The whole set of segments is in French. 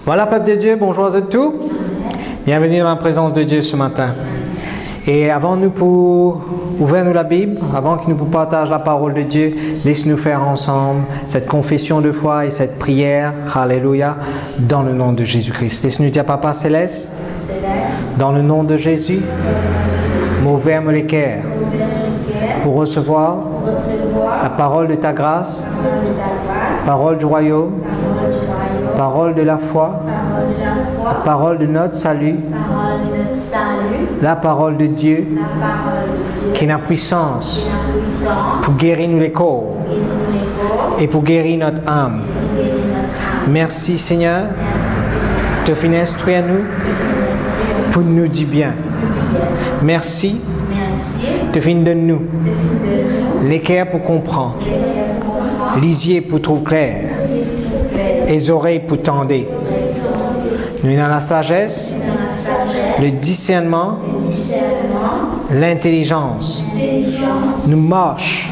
Voilà, peuple de Dieu, bonjour à tous. Bienvenue dans la présence de Dieu ce matin. Et avant nous pour ouvrir nous la Bible, avant que nous partagions la parole de Dieu, laisse-nous faire ensemble cette confession de foi et cette prière, Alléluia, dans le nom de Jésus-Christ. Laisse-nous dire, Papa Céleste, dans le nom de Jésus, m'ouvre les cœurs pour recevoir la parole de ta grâce, parole du royaume, parole de la foi, la parole de notre salut, la parole de Dieu qui n'a puissance pour guérir nous les corps et pour guérir notre âme. Merci Seigneur, te fin instruire nous pour nous dire bien. Merci, te fin de nous l'équerre pour comprendre, les yeux pour trouver clair, les oreilles pour tendre. Nous avons la sagesse, le discernement, l'intelligence. Nous marchons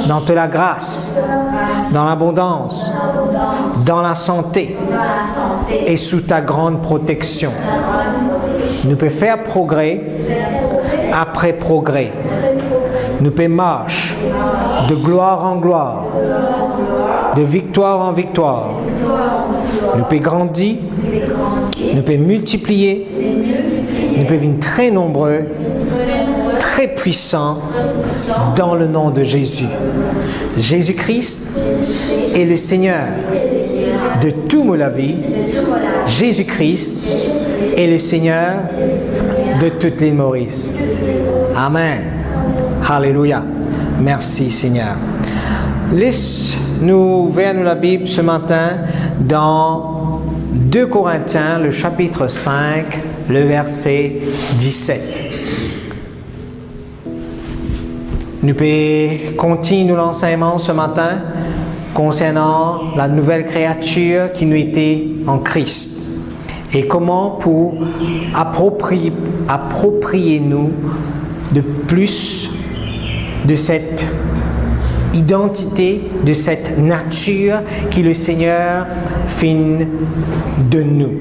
dans toute la grâce, dans l'abondance, dans la santé et sous ta grande protection. Nous pouvons faire progrès après progrès. Nous pouvons marcher de gloire en gloire, de victoire en victoire. Nous pouvons grandir, nous pouvons multiplier, nous pouvons être très nombreux, très puissants dans le nom de Jésus. Jésus-Christ est le Seigneur de toute la vie. Jésus-Christ est le Seigneur de toutes les Maurice. Amen. Alléluia. Merci Seigneur. Laisse-nous ouvrir la Bible ce matin dans 2 Corinthiens, le chapitre 5, le verset 17. Nous pouvons continuer l'enseignement ce matin concernant la nouvelle créature qui nous était en Christ et comment pour approprier nous de plus de cette identité, de cette nature que le Seigneur fait de nous.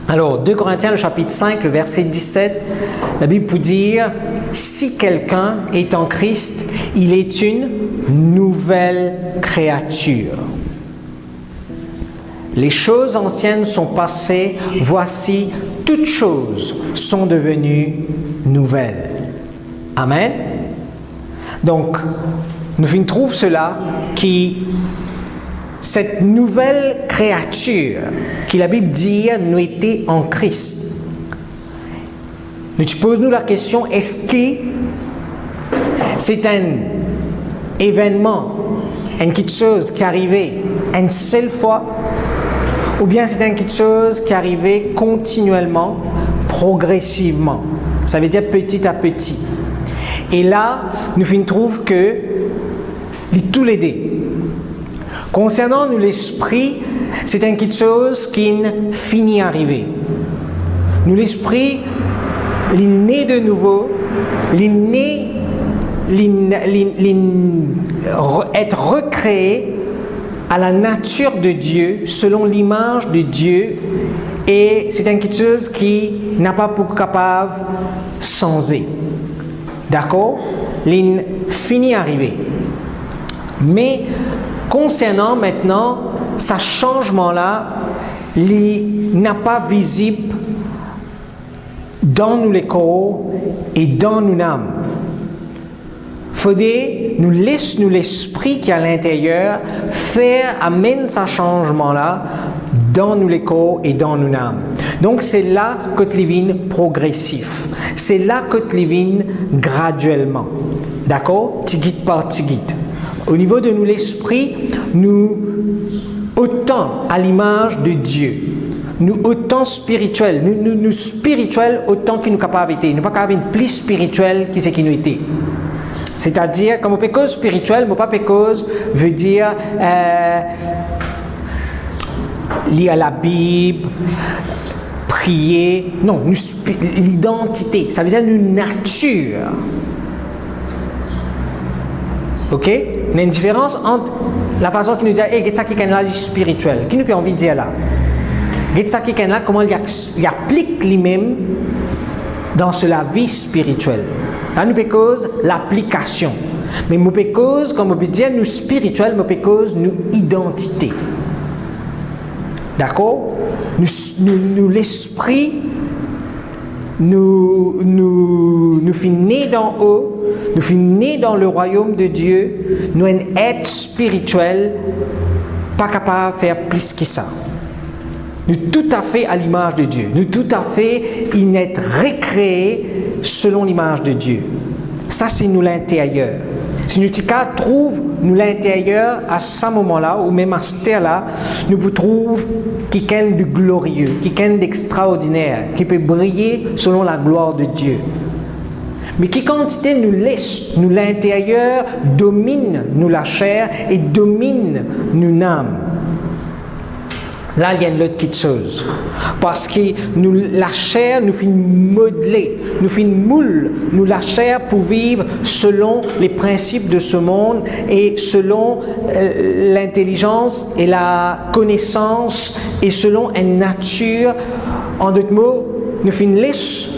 Alors, 2 Corinthiens, le chapitre 5, le verset 17, la Bible peut dire « Si quelqu'un est en Christ, il est une nouvelle créature. Les choses anciennes sont passées, voici, toutes choses sont devenues nouvelles. » Amen. Donc, nous trouvons cela qui, cette nouvelle créature, qui la Bible dit, nous était en Christ. Nous posons la question, est-ce que c'est un événement, une petite chose qui arrivait une seule fois, ou bien c'est une petite chose qui arrivait continuellement, progressivement. Ça veut dire petit à petit. Et là, nous trouvons que tous les deux. Concernant nous l'esprit, c'est une petite chose qui finit d'arriver. Nous l'esprit, il est né de nouveau, être recréé à la nature de Dieu, selon l'image de Dieu, et c'est une petite chose qui n'a pas pour capable de changer. D'accord? Il finit d'arriver. Mais concernant maintenant, ce changement-là, il n'est pas visible dans nous les corps et dans nous âmes. Faudrait nous laisser l'esprit qui est à l'intérieur amène ce changement-là dans nous les corps et dans nous âmes. Donc c'est là que tu devines progressif. C'est là que tu devines graduellement. D'accord? Tigit par tigit. Au niveau de nous l'esprit, nous autant à l'image de Dieu. Nous autant spirituels. Nous spirituels autant que nous capables d'être. Nous pas capables plus spirituels que ce qui nous était. C'est-à-dire, comme on peut cause spirituelle, pas cause veut dire lire la Bible, prier. Non, l'identité, ça veut dire une nature. Ok? Il y a une différence entre la façon qu'il nous dit, hey, c'est ça qui est une vie spirituelle. Qui nous peut envie de dire là? Regarde ça quelqu'un là, comment il applique lui-même dans la vie spirituelle. Là, nous cause l'application. Mais nous cause, comme on peut dire, nous spirituel, nous cause nous identité. D'accord? Nous l'esprit, nous sommes nés d'en haut, nous sommes nés dans le royaume de Dieu, nous sommes un être spirituel, pas capable de faire plus que ça. Nous tout à fait à l'image de Dieu. Nous tout à fait une être recréé selon l'image de Dieu. Ça, c'est nous l'intérieur. Si nous trouvons nous l'intérieur à ce moment-là, ou même à ce terre-là, nous pouvons trouver quelqu'un de glorieux, quelqu'un d'extraordinaire, qui peut briller selon la gloire de Dieu. Mais qui quantité nous laisse, nous l'intérieur, domine nous la chair et domine nous l'âme. Là, il y a une autre petite chose. Parce que nous, la chair nous fait modeler, nous fait moule, nous la chair pour vivre selon les principes de ce monde et selon l'intelligence et la connaissance et selon une nature. En d'autres mots, nous fait laisse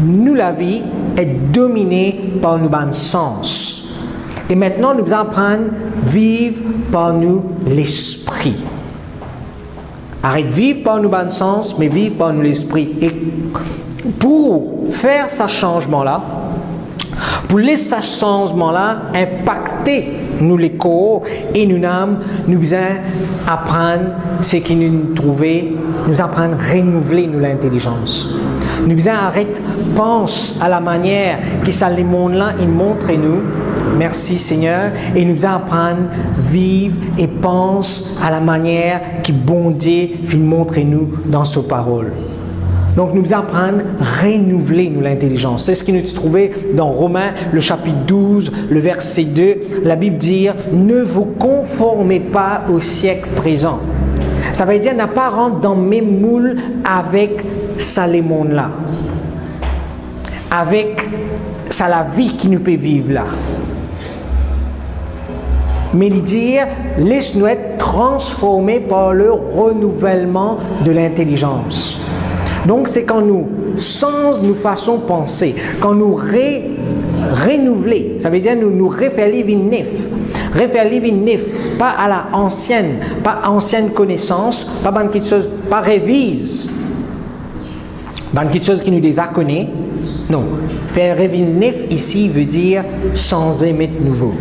nous la vie être dominée par nos bons sens. Et maintenant, nous allons apprendre à vivre par nous l'esprit. Arrête de vivre par nos bons sens, mais vivre par nous l'esprit. Et pour faire ce changement-là, pour laisser ce changement-là impacter nous les corps et nous âmes, nous devons apprendre ce qui nous trouver, nous apprendre à renouveler nous l'intelligence. Nous devons arrêter de penser à la manière que ça les mondes-là, ils montrent nous. Merci Seigneur. Et nous devons apprendre à vivre et penser à la manière que bon Dieu fait montrer nous dans sa parole. Donc nous devons apprendre à renouveler nous l'intelligence. C'est ce que nous trouvons dans Romains, le chapitre 12, le verset 2. La Bible dit « Ne vous conformez pas au siècle présent ». Ça veut dire « n'a pas rentré dans mes moules avec ça les mondes-là ». Avec ça la vie qui nous peut vivre là. Mais il dit, laisse-nous être transformés par le renouvellement de l'intelligence. Donc, c'est quand nous changeons nos façons de penser, quand nous renouveler, ça veut dire nous refaire une neuf. Refaire une neuf, pas à la ancienne, pas ancienne connaissance, pas bonne quelque chose, pas révise. Bonne quelque chose qui nous déjà connaît. Non. Faire une neuf ici veut dire changer, mettre nouveau.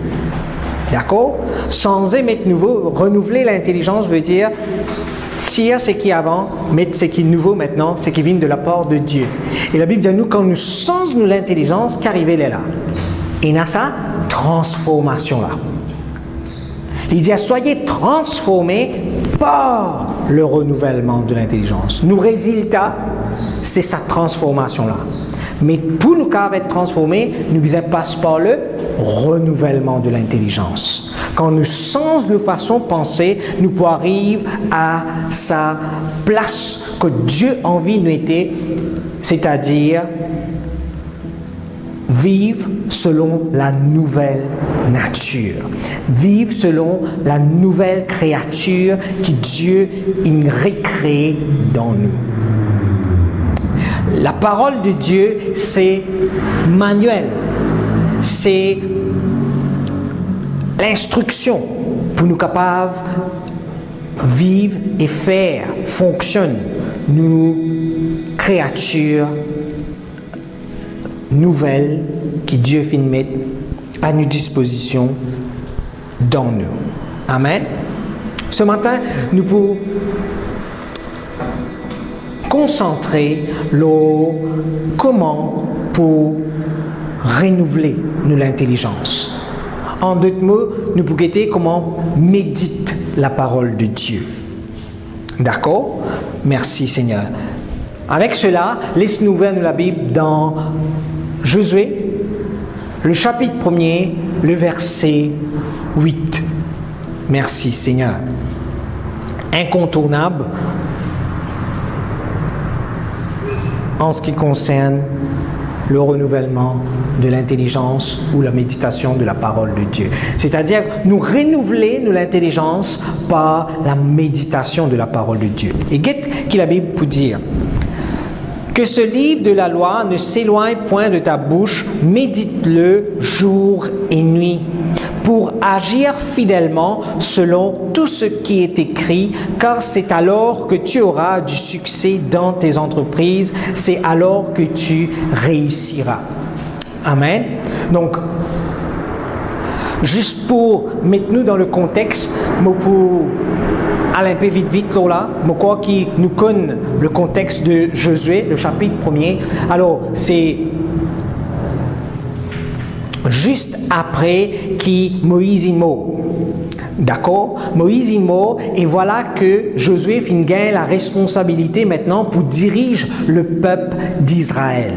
D'accord? Changer, mettre nouveau, renouveler l'intelligence veut dire tirer ce qui est avant, mettre ce qui est nouveau maintenant, ce qui vient de la part de Dieu. Et la Bible dit à nous, quand nous changeons l'intelligence, qu'arrive elle est là. Et il y a sa transformation-là. Il dit, soyez transformés par le renouvellement de l'intelligence. Nos résultats, c'est sa transformation-là. Mais pour nous être transformés, nous passons par le renouvellement de l'intelligence. Quand nous changeons de façon de penser, nous pouvons arriver à sa place que Dieu a envie de nous être, c'est-à-dire vivre selon la nouvelle nature. Vivre selon la nouvelle créature que Dieu a recréée dans nous. La parole de Dieu, c'est manuel. C'est l'instruction pour nous capables de vivre et faire, fonctionner, nous créatures nouvelles que Dieu fait mettre à nos dispositions dans nous. Amen. Ce matin, nous pouvons concentrer comment pour renouveler nous l'intelligence. En d'autres mots, nous pouvons guetter comment médite la parole de Dieu. D'accord? Merci Seigneur. Avec cela, laisse-nous ouvrir la Bible dans Josué, le chapitre 1er, le verset 8. Merci Seigneur. Incontournable en ce qui concerne le renouvellement de l'intelligence ou la méditation de la parole de Dieu. C'est-à-dire nous renouveler l'intelligence par la méditation de la parole de Dieu. Et qu'est-ce que la Bible peut dire? Que ce livre de la loi ne s'éloigne point de ta bouche, médite-le jour et nuit, pour agir fidèlement selon tout ce qui est écrit, car c'est alors que tu auras du succès dans tes entreprises, c'est alors que tu réussiras. Amen. Donc, juste pour mettre nous dans le contexte, pour aller un peu vite là, je crois qu'il nous connaît le contexte de Josué, le chapitre 1er. Alors, c'est juste après que Moïse est mort. D'accord? Moïse est mort et voilà que Josué gagne la responsabilité maintenant pour diriger le peuple d'Israël.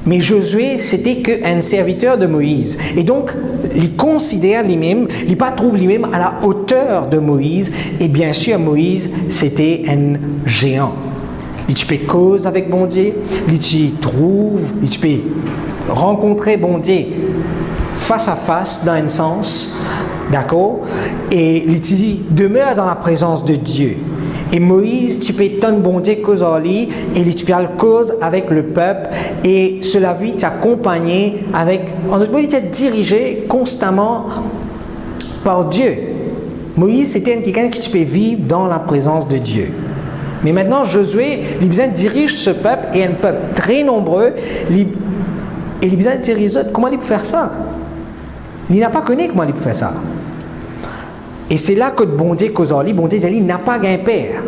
Mais Josué, c'était qu'un serviteur de Moïse. Et donc, il considère lui-même, il pas trouve lui-même à la hauteur de Moïse. Et bien sûr, Moïse, c'était un géant. Il peut causer avec bon Dieu, il trouve, il peut rencontrer bon Dieu face à face dans un sens, d'accord? Et il demeure dans la présence de Dieu. Et Moïse, tu peux ton bon Dieu cause en lui, et tu peux le cause avec le peuple, et cela vie t'accompagner avec, en d'autres mots, il t'a dirigé constamment par Dieu. Moïse, c'était quelqu'un qui tu peux vivre dans la présence de Dieu. Mais maintenant, Josué, il besoin dirige ce peuple, et un peuple très nombreux, et il besoin de diriger. Comment il peut faire ça? Il n'a pas connu comment il peut faire ça. Et c'est là que bon Dieu cause en lui, bon Dieu il n'a pas un père.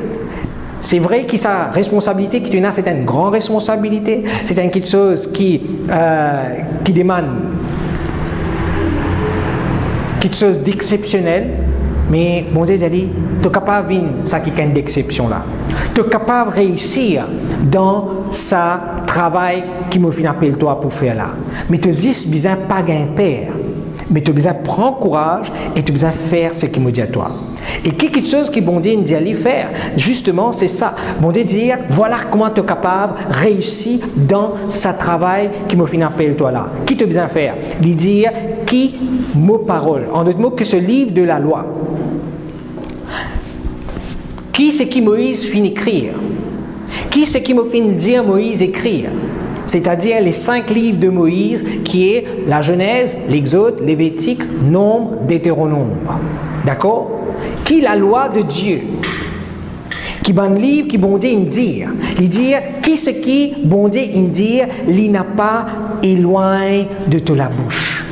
C'est vrai que sa responsabilité qui tu as, c'est une grande responsabilité, c'est quelque chose qui demande quelque chose d'exceptionnel, mais bon Dieu a dit, tu es capable de vivre ça qui est d'exception là. Tu es capable de réussir dans sa travail qui me fait appel toi pour faire là. Mais tu as besoin pas un père. Mais tu as besoin de prendre courage et tu as besoin de faire ce qu'il me dit à toi. Et quelque chose que bon Dieu dit à lui faire, justement, c'est ça. Bon Dieu dit, voilà comment tu es capable de réussir dans sa travail qui me fait appel toi là. Qui tu as besoin de faire? Lui dire, qui mot parole. En d'autres mots, que ce livre de la loi. Qui c'est qui Moïse finit écrire? Qui c'est qui me fait dire Moïse écrire? C'est-à-dire les 5 livres de Moïse, qui est la Genèse, l'Exode, Lévitique, Nombre, Deutéronome. D'accord? Qui est la loi de Dieu? Qui est un livre qui bon Dieu dit. Il dit, qui c'est qui bon Dieu dit, il n'a pas éloigné de ta bouche.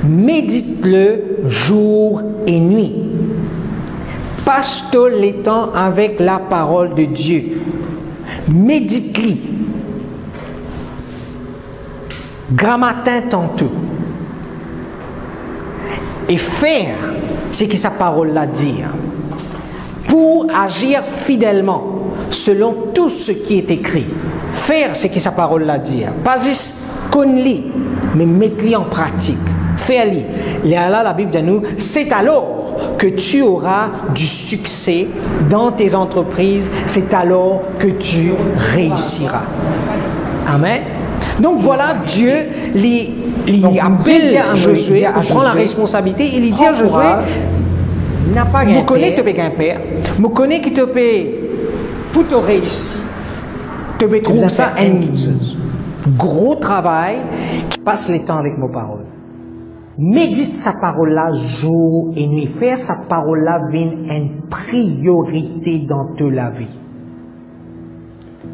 Médite-le jour et nuit. Passe tout le temps avec la parole de Dieu. Médite-le. Grammatin tantôt. Et faire ce que sa parole l'a dit. Pour agir fidèlement selon tout ce qui est écrit. Faire ce que sa parole l'a dit. Pas juste connaître, mais mettre-le en pratique. Faire-le. Là, la Bible dit à nous, c'est alors que tu auras du succès dans tes entreprises, c'est alors que tu réussissiras. Amen. Donc voilà, Dieu il appelle Josué, il prend la responsabilité, il lui dit à Josué, je connais que tu es un père, je connais que tu es pour te réussir, tu peux trouver ça un gros travail qui passe le temps avec mes paroles. Médite sa parole-là jour et nuit. Faire sa parole-là devient une priorité dans toute la vie.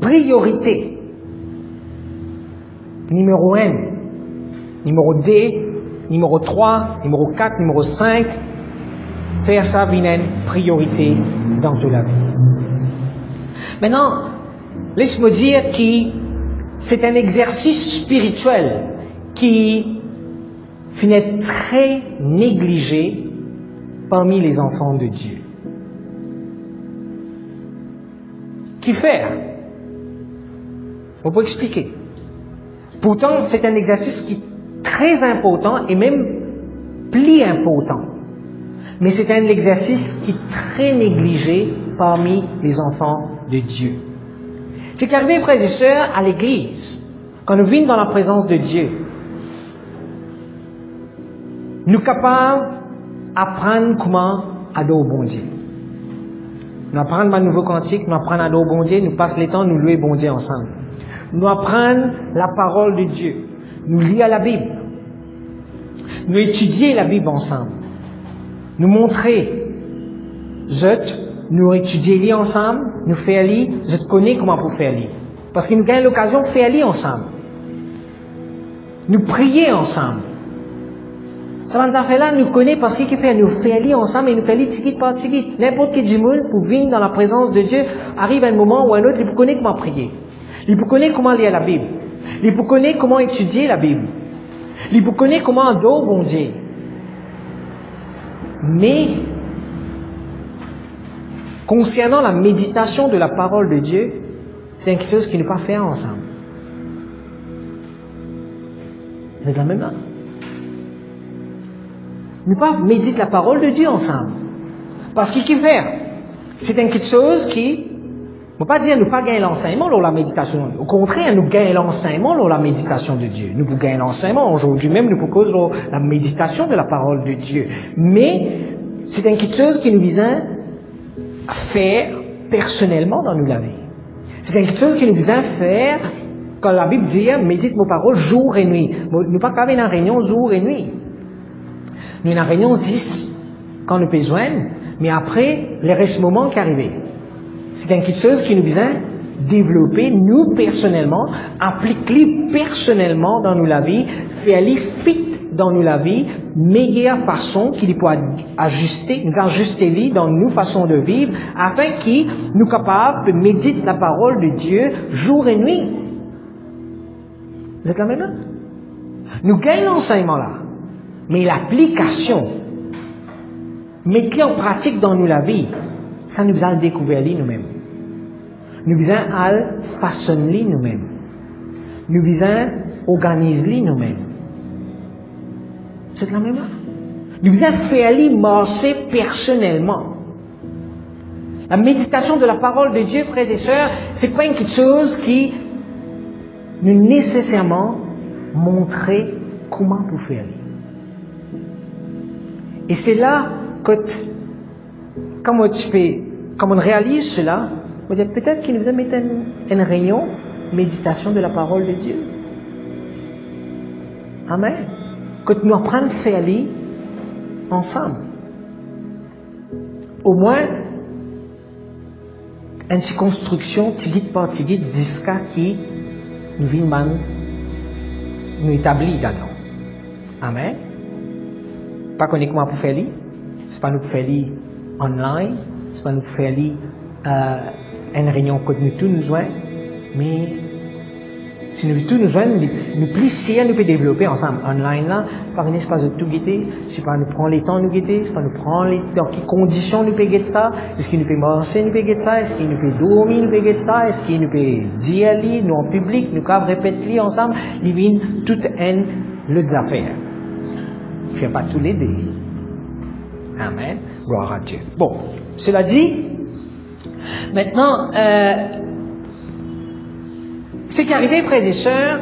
Priorité. Numéro 1, numéro 2, numéro 3, numéro 4, numéro 5. Faire ça devient une priorité dans toute la vie. Maintenant, laisse-moi dire que c'est un exercice spirituel qui finit très négligé parmi les enfants de Dieu. Qui faire? On peut expliquer. Pourtant, c'est un exercice qui est très important et même plus important. Mais c'est un exercice qui est très négligé parmi les enfants de Dieu. C'est qu'arrivé, frères et sœurs, à l'église, quand nous venons dans la présence de Dieu, nous sommes capables d'apprendre comment adorer bon Dieu. Nous apprenons un nouveau cantique, nous apprenons à adorer bon Dieu, nous passons le temps, nous louer bon Dieu ensemble. Nous apprenons la parole de Dieu, nous lisons la Bible, nous étudions la Bible ensemble, nous montrer, nous étudions ensemble, nous faire lire, je connais comment pour faire lire. Parce que nous gagnons l'occasion de faire lire ensemble. Nous prier ensemble. Ça va nous faire là, nous connaît parce qu'il fait nous faire lire ensemble et nous faire lire ticket par ticket. N'importe qui du monde pour venir dans la présence de Dieu arrive à un moment ou à un autre, il peut connaître comment prier. Il peut connaître comment lire la Bible. Il peut connaître comment étudier la Bible. Il peut connaître comment adorer bon Dieu. Mais, concernant la méditation de la parole de Dieu, c'est quelque chose qui ne peut pas faire ensemble. Vous êtes la même là? Nous ne pouvons pas méditer la parole de Dieu ensemble. Parce qu'il faut faire. C'est quelque chose qui, on ne peut pas dire nous pas gagner l'enseignement lors de la méditation. Au contraire, nous gagnons l'enseignement lors de la méditation de Dieu. Nous pouvons gagner l'enseignement. Aujourd'hui même, nous proposons lors de la méditation de la parole de Dieu. Mais, c'est quelque chose qui nous vise à faire personnellement dans la vie. C'est quelque chose qui nous vise à faire quand la Bible dit médite mes paroles jour et nuit. Nous ne pas qu'avoir une réunion jour et nuit. Nous avons une réunion 10 quand nous besoin, mais après, le reste moment qui arrive. C'est quelque chose qui nous vise à développer, nous personnellement, appliquer personnellement dans la vie, faire les fit dans la vie, meilleure façon qu'il peut ajuster, nous ajuster dans nos façons de vivre, afin qu'il nous capables de méditer la parole de Dieu jour et nuit. Vous êtes là maintenant? Nous gagnons l'enseignement là. Mais l'application, mettre en pratique dans la vie, ça nous a découvert nous-mêmes. Nous visons à façonner nous-mêmes. Nous visons à organiser nous-mêmes. C'est la même chose. Nous visons à faire marcher personnellement. La méditation de la parole de Dieu, frères et sœurs, c'est pas quelque chose qui nous nécessairement montrer comment pour faire. Et c'est là que, quand on réalise cela, on dit peut-être qu'il nous a mis une réunion, méditation de la parole de Dieu. Amen. Que nous apprenons à faire ensemble. Au moins, une petite construction, tigit par tigit, jusqu'à qui nous vîmes nous établir dedans. Amen. Pas qu'on est comment pour faire c'est pas nous pour faire online, c'est pas nous pour faire une réunion que nous tous nous joignent, mais si nous tous nous joignent, nous plaisir nous peut développer ensemble online là, par un espace de tout guetter, c'est pas nous prendre les temps nous guetter, c'est pas nous prendre dans quelles conditions nous peut guetter ça, est-ce qu'il nous peut marcher nous peut guetter ça, est-ce qu'il nous peut dormir nous peut guetter ça, est-ce qu'il nous peut dire nous en public, nous pouvons répéter ensemble, il vient toute une l'autre affaire. Je ne fais pas tous les deux. Amen. Gloire à Dieu. Bon, cela dit, maintenant, ce qui est arrivé, frères et sœurs,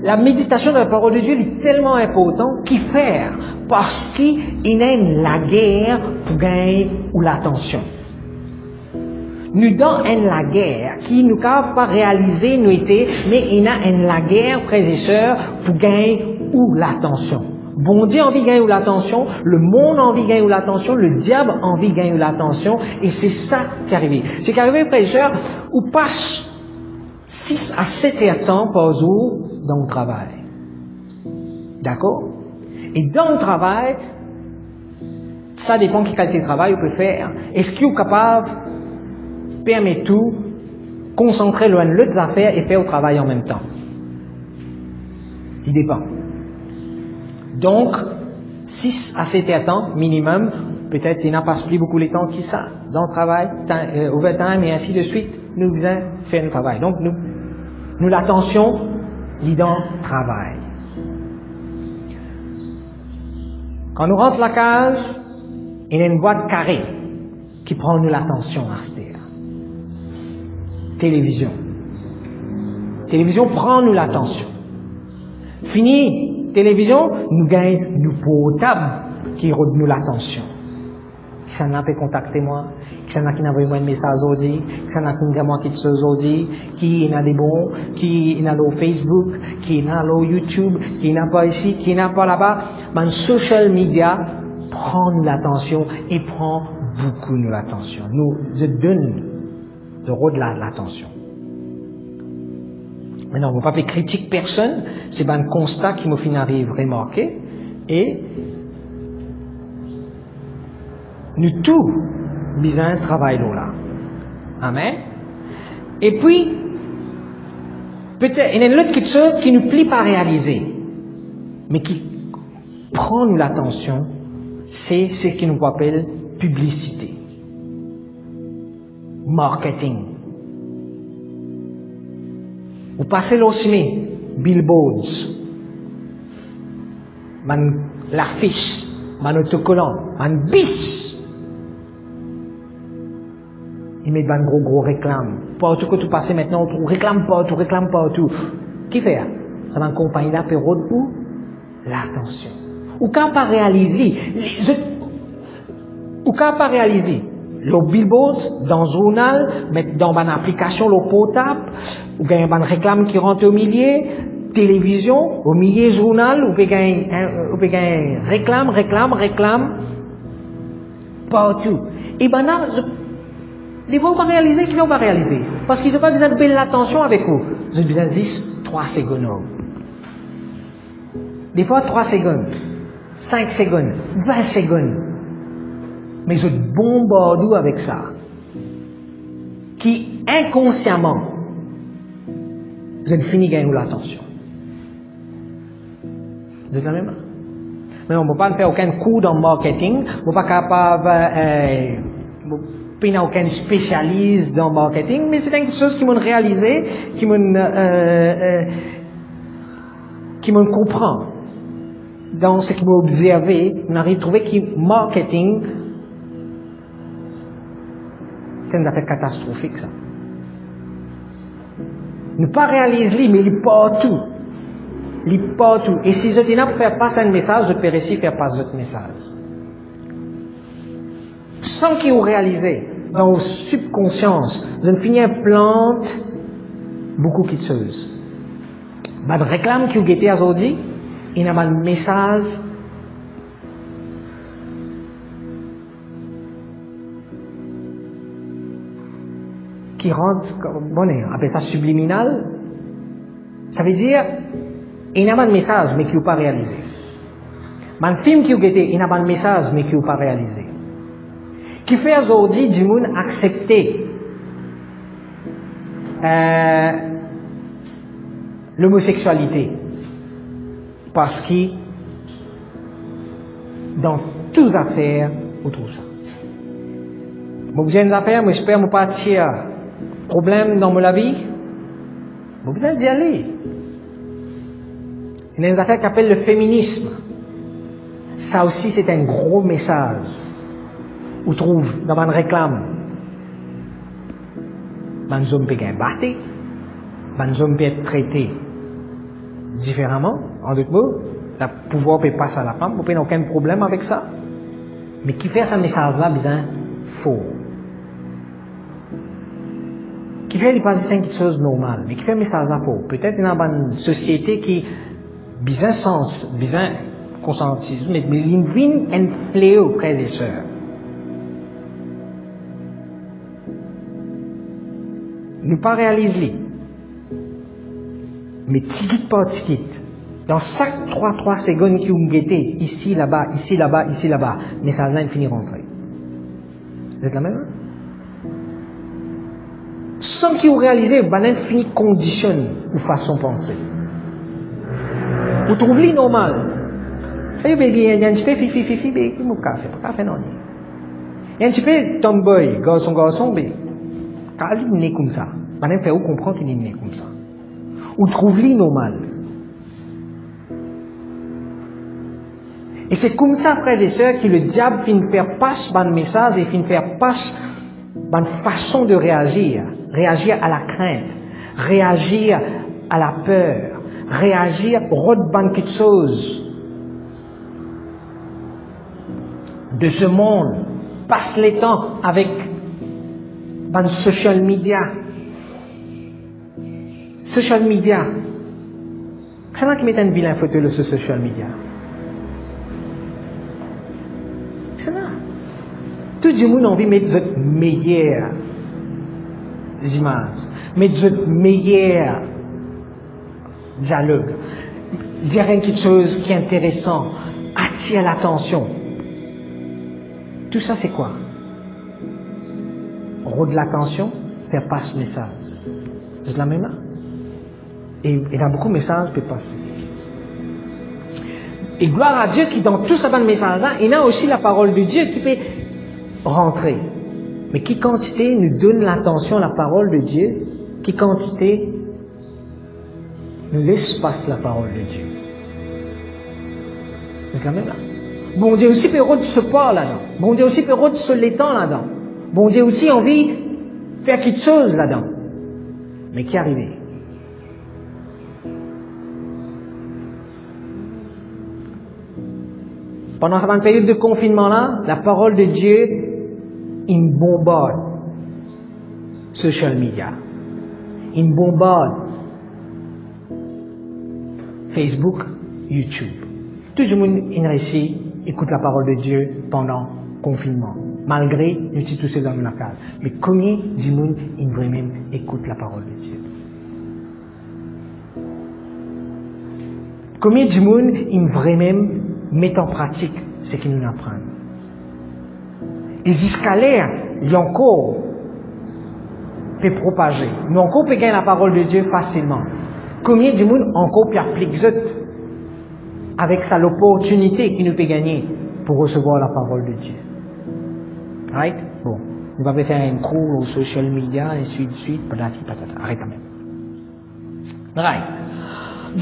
la méditation de la parole de Dieu est tellement importante qu'il fait parce qu'il y a la guerre pour gagner ou l'attention. Nous dans la guerre qui nous n'a pas réalisé nous était, mais il y a la guerre, frères et sœurs, pour gagner ou l'attention. Bon Dieu a envie de gagner l'attention, le monde a envie de gagner l'attention, le diable a envie de gagner l'attention, et c'est ça qui est arrivé. C'est qu'arrivé, frères et sœurs, on passe 6 à 7 heures de temps par jour dans le travail. D'accord? Et dans le travail, ça dépend de quelle qualité de travail on peut faire. Est-ce qu'il est capable de permettre tout, concentrer loin de l'autre affaires et faire le travail en même temps? Il dépend. Donc, 6 à 7 heures de temps minimum, peut-être il n'a pas plus beaucoup de temps que ça, dans le travail, overtime et ainsi de suite, nous faisons faire le travail. Donc, nous l'attention, il dans le travail. Quand nous rentrons la case, il y a une boîte carrée qui prend nous l'attention à cette heure. Télévision. Télévision prend nous l'attention. Fini, télévision, nous gagnons nous portable qui redonne nous l'attention. Qui s'en a fait contacter moi, qui s'en a qui envoyé moi un message aujourd'hui, qui s'en a qui me dit moi quelque chose aujourd'hui, qui en a des bons, qui en a le Facebook, qui en a le YouTube, qui n'a pas ici, qui n'a pas là-bas. Mais social media prend nous l'attention et prend beaucoup nous l'attention. Nous donne le rôle de l'attention. Maintenant, on ne va pas faire critique personne, c'est un constat qui me fait arrive remarquer et nous tous besoin de travail là. Amen. Et puis, peut-être, il y a une autre quelque chose qui nous plaît pas réaliser, mais qui prend nous l'attention, c'est ce que nous appelle publicité. Marketing. Vous passez l'osmé, billboards, l'affiche, autocollant, bis. Ils mettent un gros réclame. Partout que tu passes maintenant, tu réclames partout. Qui fait? Ça va accompagner la période pour l'attention. Ou quand pas réaliser, le billboard dans le journal, mettre dans une application le portable, ou bien une réclame qui rentre au milieu, télévision, au milieu journal, ou bien réclame, partout. Et maintenant, des fois, on va réaliser qu'ils vont pas réaliser. Parce qu'ils n'ont pas besoin de belle attention avec vous. Ils ont besoin de 10, 3 secondes. Des fois, 3 secondes, 5 secondes, 20 secondes. Mais ils ont bombardé avec ça. Qui, inconsciemment, vous avez fini de gagner l'attention. Vous êtes la même? Mais on ne peut pas faire aucun cours dans le marketing. On ne peut pas capable, il n'y a aucun spécialiste dans le marketing, mais c'est quelque chose qui m'ont réalisé, qui m'ont comprend. Dans ce qui m'a observé, on arrive à trouver que marketing, c'est une affaire catastrophique, ça. Ne pas réaliser, mais il est partout. Il est partout. Et si je dis pour faire passer un message, je peux réussir à faire passer votre message. Sans qu'ils ont réalisé, dans vos subconsciences, vous avez fini à plante beaucoup de choses. Bah, de réclame qui vous guettez aujourd'hui, il y a un message qui rentre, bon, on appelle ça subliminal. Ça veut dire, il y a un message, mais qui n'est pas réalisé. Un film qui vous guettez, il y a un message, mais qui n'est pas réalisé. Qui fait aujourd'hui du monde accepter l'homosexualité. Parce que dans toutes les affaires, on trouve ça. Vous avez des affaires, mais j'espère ne pas tirer problème dans ma vie. Vous allez y aller. Il y a des affaires qui appellent le féminisme. Ça aussi, c'est un gros message. Ou trouve dans une réclame. Les hommes peuvent être battus, les hommes peuvent être traités différemment. En d'autres mots, le pouvoir peut passer à la femme, vous n'avez aucun problème avec ça. Mais qui fait ce message-là, bien faux. Qui fait pas quelque chose de normal, mais qui fait un message-là faux. Peut-être dans une société qui, bien sens, bien conscientisme, mais il vient un fléau, frères et sœurs. Nous pas réaliser. Mais ticket par ticket. Dans chaque 3 secondes qui vous guettez, ici, là-bas, ici, là-bas, ici, là-bas, mais ça va finir rentrer. Vous êtes la même? Sans que vous réalisez, vous allez finir conditionner vos façons de penser. Vous trouvez normal. Il y a un petit peu fifi, mais il y a un café, pas café non. Il y a un petit peu tomboy, garçon, mais quand il est comme ça, vous allez faire comprendre qu'il est né comme ça. Vous trouvez normal. Et c'est comme ça, frères et sœurs, que le diable finit faire passer un message et finit faire passer une façon de réagir. Réagir à la crainte, réagir à la peur, réagir aux bonnes choses de ce monde. Passe le temps avec les social media. Social media. C'est là qui met une vilaine photo sur social media. C'est là. Tout le monde a envie de mettre des meilleures images, mettre des meilleurs dialogues, dire quelque chose qui est intéressant, attire l'attention. Tout ça, c'est quoi? Rendre l'attention, faire passer le message. C'est la même là. Et il y a beaucoup de messages qui peuvent passer. Et gloire à Dieu qui, dans tout ce message-là, il y a aussi la parole de Dieu qui peut rentrer. Mais qui quantité nous donne l'attention à la parole de Dieu, qui quantité nous laisse passer la parole de Dieu. C'est la même là. Bon Dieu aussi peut rendre ce pas là-dedans. Bon Dieu aussi peut rendre ce l'étang là-dedans. Bon Dieu aussi a envie de faire quelque chose là-dedans. Mais qui est arrivé? Pendant cette période de confinement-là, la parole de Dieu, il bombarde social media. Il bombarde Facebook, YouTube. Tout le monde ici écoute la parole de Dieu pendant le confinement. Malgré, nous sommes tous dans la case. Mais combien de monde vraiment écoute la parole de Dieu? Combien de monde vraiment met en pratique ce qu'il nous apprend? Et jusqu'à l'air, il y a encore peut propager. Mais encore peut gagner la parole de Dieu facilement. Combien de monde encore peut appliquer ça avec ça l'opportunité qu'il nous peut gagner pour recevoir la parole de Dieu? Right? Bon. Nous allons faire un cours aux social media, et suite, patati patata. Arrête quand même. Right.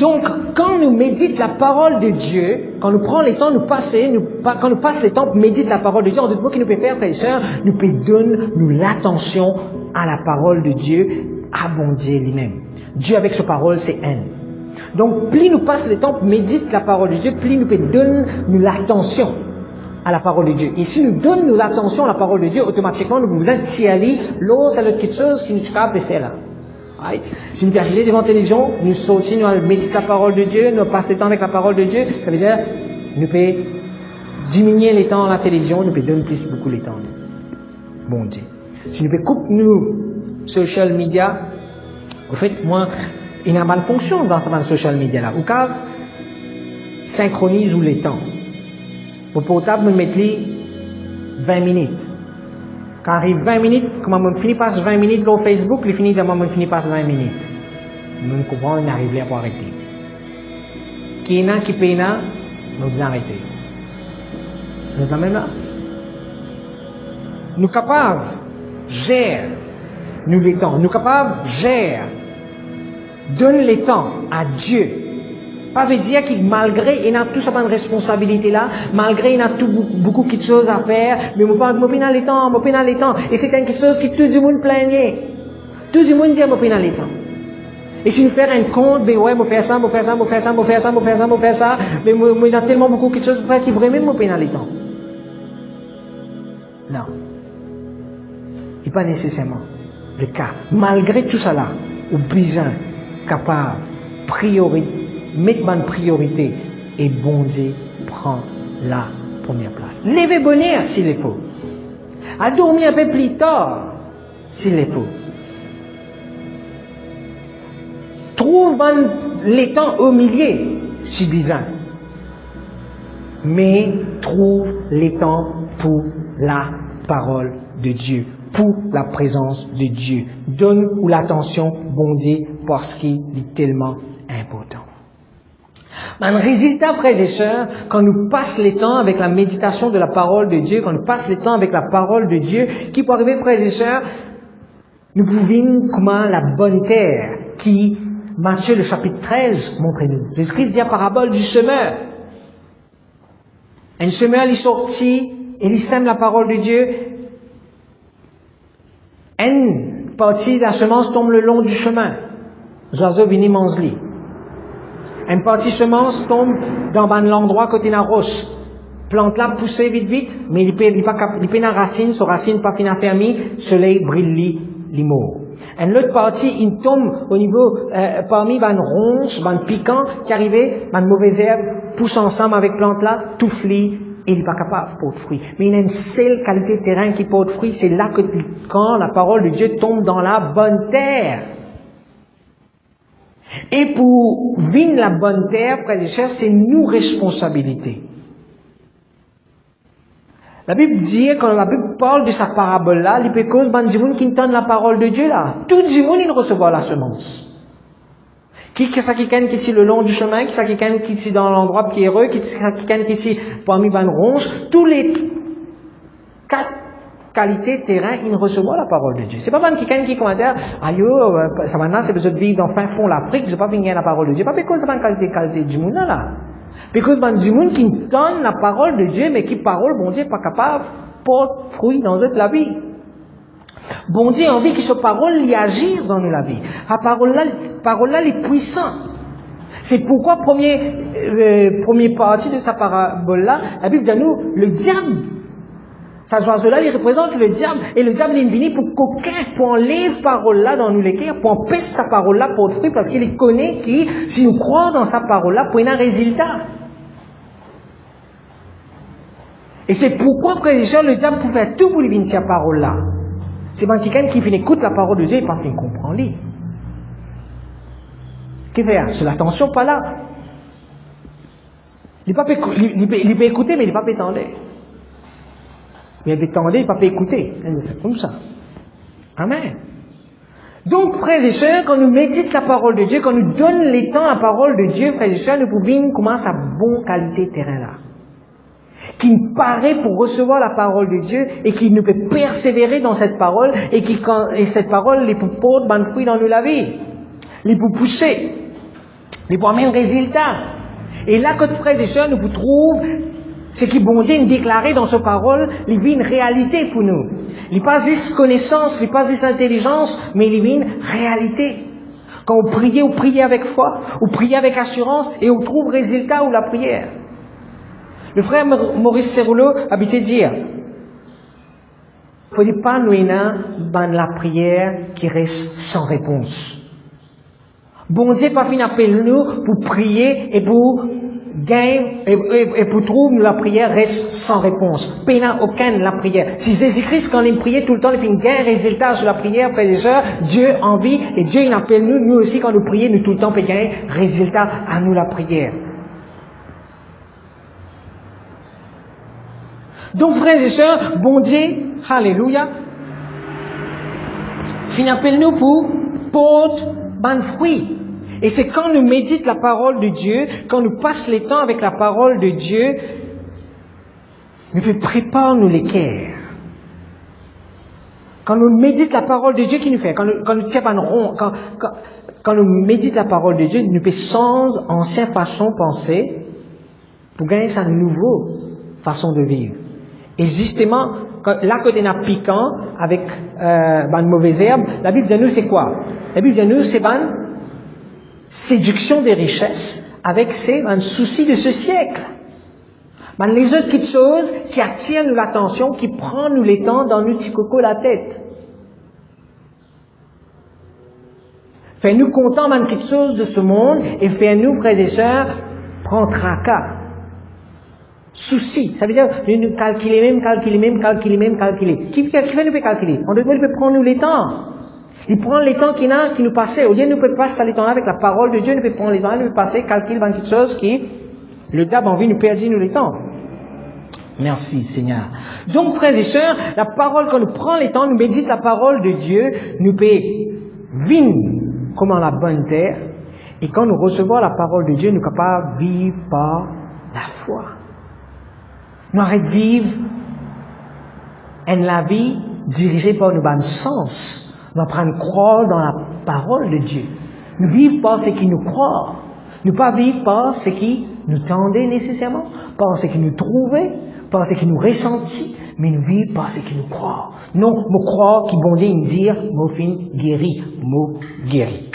Donc, quand nous méditons la parole de Dieu, quand nous prenons le temps de nous passer, quand nous passons le temps pour méditer la parole de Dieu, en d'autres mots, qu'il nous peut faire, frères et sœurs, nous peut donner l'attention à la parole de Dieu, à bon Dieu lui-même. Dieu avec sa parole, c'est haine. Donc, plus nous passons le temps pour méditer la parole de Dieu, plus nous peut donner l'attention à la parole de Dieu. Et si nous donnons l'attention à la parole de Dieu, automatiquement, nous vous attirons l'eau, c'est quelque chose qui nous est capable de faire là. Right? Si nous passons devant la télévision, nous sortons, nous méditons la parole de Dieu, nous passons le temps avec la parole de Dieu, ça veut dire, nous pouvons diminuer les temps à la télévision, nous pouvons donner beaucoup les temps. Bon Dieu. Si nous pouvons couper nous, social media, en fait, moi, il y a une fonction dans ce social media là. Ou cave, synchronise les temps. Pour portable, nous mettons 20 minutes. Quand arrive 20 minutes, comment on finit par 20 minutes sur Facebook, il finit comment on finit par 20 minutes. Nous comprenons, on arrive là pour arrêter. Qui est là, qui paye là, nous arrêter. C'est la même là. Nous sommes capables de gérer nous les temps. Nous sommes capables de gérer. Donne les temps à Dieu. Pas veut dire que malgré il a tout ça de responsabilité là, malgré il a tout beaucoup de choses à faire, mais moi pas les temps, et c'est quelque chose que tout le monde plaignait. Tout le monde dit moi pas les temps. Et si nous faisons un compte, ben ouais, moi faire ça, mais moi il a tellement beaucoup de choses qui vraiment moi pas les temps. Non. Et pas nécessairement le cas. Malgré tout ça là, ou besoin capable mettre bonne priorité et bon Dieu prend la première place. Levez bonheur s'il le faut. À dormir un peu plus tard s'il le faut. Trouve les temps au milieu si besoin. Mais trouve les temps pour la parole de Dieu, pour la présence de Dieu. Donne l'attention bon Dieu parce qu'il est tellement important. Un résultat, frères et sœurs, quand nous passons le temps avec la méditation de la parole de Dieu, quand nous passons le temps avec la parole de Dieu, qui peut arriver, frères et sœurs, nous pouvons comment la bonne terre qui, Matthieu le chapitre 13, montre-nous. Jésus-Christ dit la parabole du semeur. Un semeur, il est sorti, et il sème la parole de Dieu. Une partie de la semence tombe le long du chemin. Les oiseaux viennent manger. Un petit semence tombe dans l'endroit côté de la roche. Plante là pousse vite, mais il peut la racine, sa racine pas fin fermée, soleil brille li mort. Un autre partie, il tombe au niveau parmi une ronce, un piquant qui arrivait, une mauvaise herbe pousse ensemble avec plante là, tout flit et il n'est pas capable de porter fruit. Mais il y a une seule qualité de terrain qui porte fruit, c'est là que quand la parole de Dieu tombe dans la bonne terre. Et pour vivre la bonne terre, frères et sœurs, c'est nous responsabilité. La Bible dit, quand la Bible parle de sa parabole-là, il peut cause ben du monde qui entend la parole de Dieu là. Tout du monde, il recevra la semence. Qui ça qui est ici le long du chemin, qui ça qui est ici dans l'endroit pierreux, qui ça qui est ici parmi ben ronces, tous les 4 qualités de terrain, ils recevront la parole de Dieu. C'est pas même quelqu'un qui commentaire, aïe, ça maintenant c'est besoin de vivre dans fin fond l'Afrique, je vais pas venir la parole de Dieu. Pas parce que c'est pas une qualité du monde là. Parce que c'est du monde qui donne la parole de Dieu, mais qui parole, bon Dieu, pas capable, porte fruit dans notre la vie. Bon Dieu a envie que ce parole y agisse dans la vie. La parole là, est puissante. C'est pourquoi premier partie de sa parabole là, la Bible dit à nous, le diable, ces oiseaux-là, il représente le diable, et le diable est venu pour enlever parole-là dans nous les cœurs, pour empêcher sa parole-là pour fruit, parce qu'il connaît que si nous croyons dans sa parole-là, pour un résultat. Et c'est pourquoi, frères et sœurs, le diable peut faire tout pour lui venir sa parole-là. C'est quand quelqu'un qui vient écouter la parole de Dieu et pas fin comprendre. Qu'est-ce qu'il fait? C'est l'attention pas là. Il peut écouter, mais il ne peut pas étendre. Mais il peut étendre, il ne peut pas écouter. Comme ça. Amen. Donc, frères et sœurs, quand nous méditons la parole de Dieu, quand nous donnons les temps à la parole de Dieu, frères et sœurs, nous pouvons commencer à bonne qualité de terrain là. Qui nous paraît pour recevoir la parole de Dieu et qui nous peut persévérer dans cette parole et cette parole les peut porter bon fruit dans nous la vie. Les peut pousser. Les peut amener un résultat. Et là, quand frères et sœurs, nous pouvons trouver ce qui bon Dieu nous déclaré dans sa parole, il vit une réalité pour nous. Il n'est pas juste connaissance, il n'est pas juste intelligence, mais il vit une réalité. Quand vous priez avec foi, vous priez avec assurance et vous trouvez résultat ou la prière. Le frère Maurice Cerullo habitait dire, il ne faut pas nous dans la prière qui reste sans réponse. Bon Dieu pas fini appelle nous pour prier et pour gagner et pour trouver la prière reste sans réponse. Pas aucun la prière. Si Jésus-Christ quand il priait tout le temps, il fait un gain résultat sur la prière, frères et sœurs, Dieu en vie et Dieu il appelle nous aussi quand nous prions, nous tout le temps fait gagner résultat à nous la prière. Donc, frères et sœurs, bon Dieu, alléluia, il appelle nous pour porter bon fruit. Et c'est quand nous méditons la parole de Dieu, quand nous passons le temps avec la parole de Dieu, nous préparons nous les cœurs. Quand nous méditons la parole de Dieu, qui nous fait? Quand nous tirons quand nous méditons la parole de Dieu, nous pouvons sans ancienne façon de penser pour gagner sa nouvelle façon de vivre. Et justement, là, quand on a piquant avec une mauvaise herbe, la Bible dit à nous, c'est quoi? La Bible dit à nous, c'est une séduction des richesses avec un souci de ce siècle. Les autres petites choses qui attirent nous l'attention, qui prennent nous les temps dans nous petit coco la tête. Fais-nous contents dans quelque chose de ce monde et fais-nous, frères et sœurs, prendre tracas. Souci, ça veut dire nous calculer. Qui fait nous calculer? On peut prendre nous les temps. Il prend les temps qui nous passaient. Au lieu de nous peut passer les temps avec la parole de Dieu, nous peut prendre les temps, nous peut passer, calculer dans quelque chose qui, le diable a envie de nous perdre nous les temps. Merci Seigneur. Donc frères et sœurs, la parole, quand nous prenons les temps, nous méditons la parole de Dieu, nous peut vivre comme dans la bonne terre. Et quand nous recevons la parole de Dieu, nous sommes capables de vivre par la foi. Nous arrêtons de vivre la vie dirigée par nos bons sens. Nous apprenons à croire dans la parole de Dieu. Nous vivons par ce qui nous croit. Nous pas vivre par ce qui nous tendait nécessairement, par ce qui nous trouvait, par ce qui nous ressentit, mais nous vivons par ce qui nous croit. Non, nous croire qui bon Dieu nous dire, mon fin guéri, mot guéri.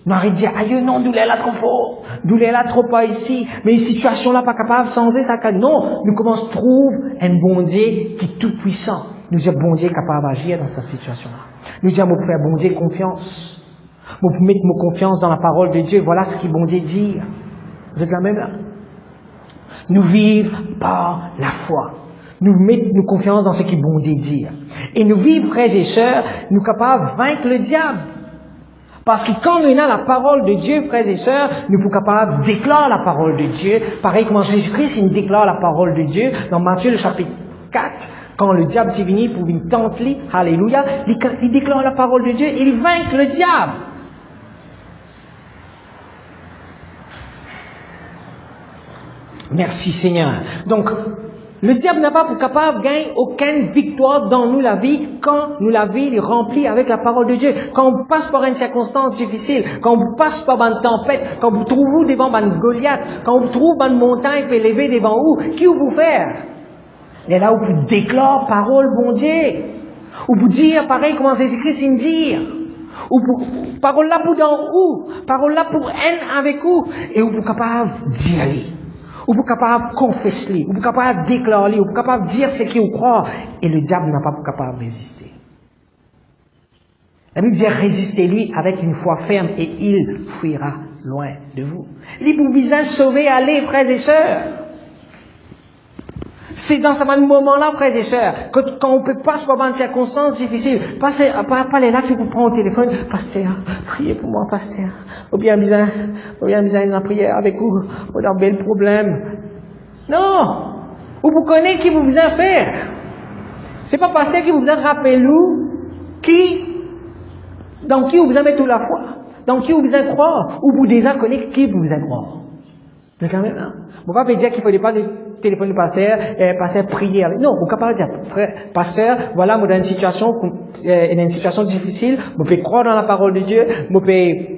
Nous arrêtons de dire, aïe, non, nous l'est là trop fort, nous l'est là trop pas ici, mais une situation là pas capable de changer ça. Non, nous commençons à trouver un bon Dieu qui est tout puissant. Nous disons, bon Dieu est capable d'agir dans cette situation-là. Nous disons, nous faire bon Dieu confiance. Nous pouvons mettre nos confiance dans la parole de Dieu. Voilà ce que bon Dieu dit. Vous êtes là même là? Nous vivons par la foi. Nous mettons nos confiance dans ce que bon Dieu dit. Et nous vivons, frères et sœurs, nous sommes capables de vaincre le diable. Parce que quand nous avons la parole de Dieu, frères et sœurs, nous sommes capables de déclarer la parole de Dieu. Pareil comme Jésus-Christ, il déclare la parole de Dieu. Dans Matthieu, le chapitre 4, quand le diable est venu pour une tente, alléluia, il déclare la parole de Dieu et il vainc le diable. Merci Seigneur. Donc, le diable n'a pas pour capable de gagner aucune victoire dans nous la vie quand nous la vie est remplie avec la parole de Dieu. Quand on passe par une circonstance difficile, quand on passe par une tempête, quand vous trouvez devant une Goliath, quand vous trouvez une montagne qui est élevée devant vous, qui vous faire? Et là où vous déclarez parole bon Dieu. Ou vous dire pareil comment Jésus-Christ il dit. Ou parole là pour dans où? Parole là pour être avec vous. Et vous êtes capable d'y aller. Ou vous êtes capable de confesser, ou vous êtes capable de déclarer, ou vous êtes capable de dire ce qu'il vous croit, et le diable n'a pas capable de résister. La Bible dit résistez-lui avec une foi ferme et il fuira loin de vous. Les visage sauver, allez, frères et sœurs. C'est dans ce moment-là, frères et sœurs, quand on peut pas se voir dans une circonstance difficile, pas les là que vous prenez au téléphone, pasteur, priez pour moi, pasteur. Ou bien besoin de la prière avec vous, ou d'un bel problème. Non! Ou vous connaissez qui vous besoin faire. C'est pas pasteur qui vous besoin rappeler dans qui vous besoin mettre toute la foi, dans qui vous besoin croire, ou vous déjà connaissez qui vous besoin croire. C'est quand même, hein? On va pas dire qu'il faut pas de téléphone du pasteur, prier. Non, on peut pas dire, frère, pasteur, voilà, moi, dans une situation difficile, je peux croire dans la parole de Dieu, je peux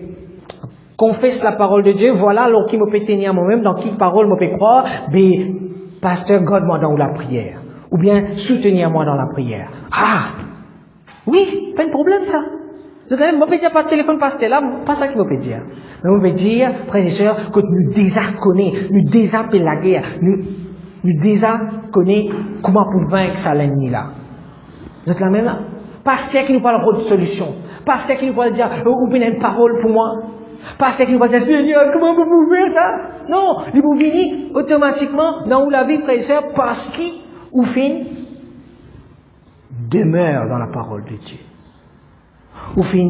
confesser la parole de Dieu, voilà, alors qui me peut tenir moi-même, dans qui parole je peux croire, mais, pasteur, garde-moi dans la prière. Ou bien, soutenir-moi dans la prière. Ah! Oui, pas de problème, ça. Je ne peux dire pas de téléphone pasteur là, pas ça qu'il me peut dire. Mais on peut dire, frères et sœurs, que nous déjà connaissons, nous déjà fait la guerre, nous déjà connaissons comment pour vaincre ça l'ennemi là. Vous êtes là même là? Pasteur qui nous parle de solution. Pasteur qui nous parle de dire, vous avez une parole pour moi. Pasteur qui nous parle de dire, Seigneur, comment vous pouvez faire ça? Non, vous venez automatiquement dans la vie, frères et sœurs, parce qu'il ou fin demeure dans la parole de Dieu. Ou fin